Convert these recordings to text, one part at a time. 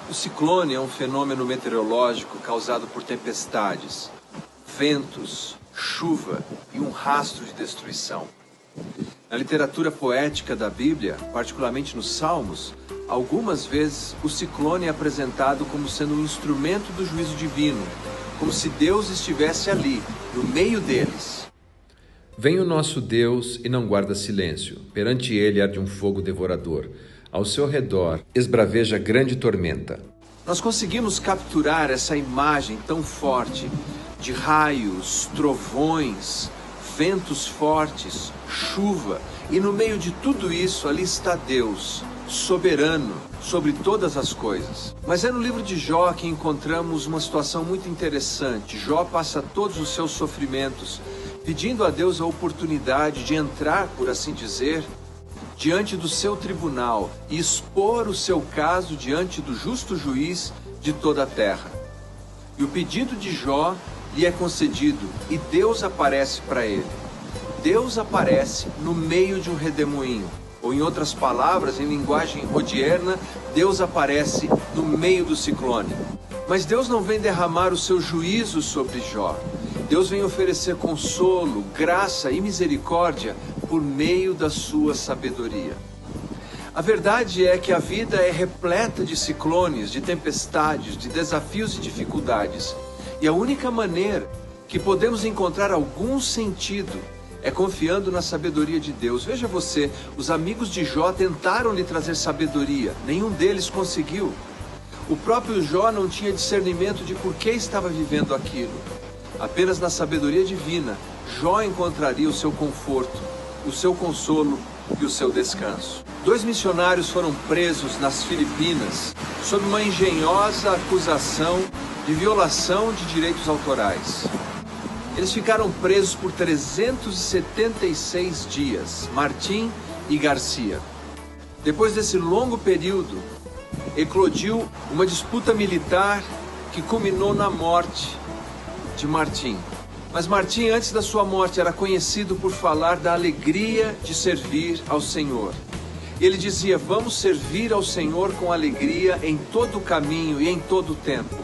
O ciclone é um fenômeno meteorológico causado por tempestades, ventos, chuva e um rastro de destruição. Na literatura poética da Bíblia, particularmente nos Salmos, algumas vezes o ciclone é apresentado como sendo um instrumento do juízo divino, como se Deus estivesse ali, no meio deles. Vem o nosso Deus e não guarda silêncio. Perante ele arde um fogo devorador. Ao seu redor esbraveja grande tormenta. Nós conseguimos capturar essa imagem tão forte de raios, trovões, ventos fortes, chuva, e no meio de tudo isso ali está Deus, soberano sobre todas as coisas. Mas é no livro de Jó que encontramos uma situação muito interessante. Jó passa todos os seus sofrimentos, pedindo a Deus a oportunidade de entrar, por assim dizer, diante do seu tribunal e expor o seu caso diante do justo juiz de toda a terra. E o pedido de Jó lhe é concedido e Deus aparece para ele. Deus aparece no meio de um redemoinho, ou em outras palavras, em linguagem odierna, Deus aparece no meio do ciclone. Mas Deus não vem derramar o seu juízo sobre Jó. Deus vem oferecer consolo, graça e misericórdia por meio da sua sabedoria. A verdade é que a vida é repleta de ciclones, de tempestades, de desafios e dificuldades. E a única maneira que podemos encontrar algum sentido é confiando na sabedoria de Deus. Veja você, os amigos de Jó tentaram lhe trazer sabedoria, nenhum deles conseguiu. O próprio Jó não tinha discernimento de por que estava vivendo aquilo. Apenas na sabedoria divina, Jó encontraria o seu conforto, o seu consolo e o seu descanso. 2 missionários foram presos nas Filipinas sob uma engenhosa acusação de violação de direitos autorais. Eles ficaram presos por 376 dias, Martim e Garcia. Depois desse longo período, eclodiu uma disputa militar que culminou na morte de Martim. Mas Martim, antes da sua morte, era conhecido por falar da alegria de servir ao Senhor. Ele dizia: vamos servir ao Senhor com alegria em todo o caminho e em todo o tempo.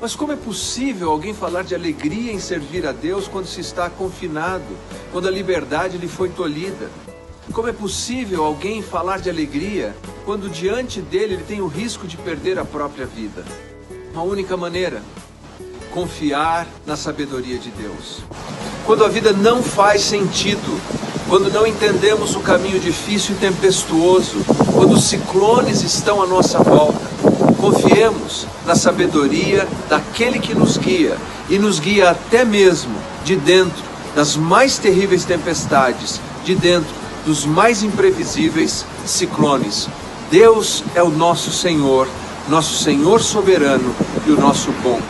Mas como é possível alguém falar de alegria em servir a Deus quando se está confinado, quando a liberdade lhe foi tolhida? Como é possível alguém falar de alegria quando diante dele ele tem o risco de perder a própria vida? Uma única maneira: confiar na sabedoria de Deus. Quando a vida não faz sentido, quando não entendemos o caminho difícil e tempestuoso, quando os ciclones estão à nossa volta, confiemos na sabedoria daquele que nos guia e nos guia até mesmo de dentro das mais terríveis tempestades, de dentro dos mais imprevisíveis ciclones. Deus é o nosso Senhor soberano e o nosso bom.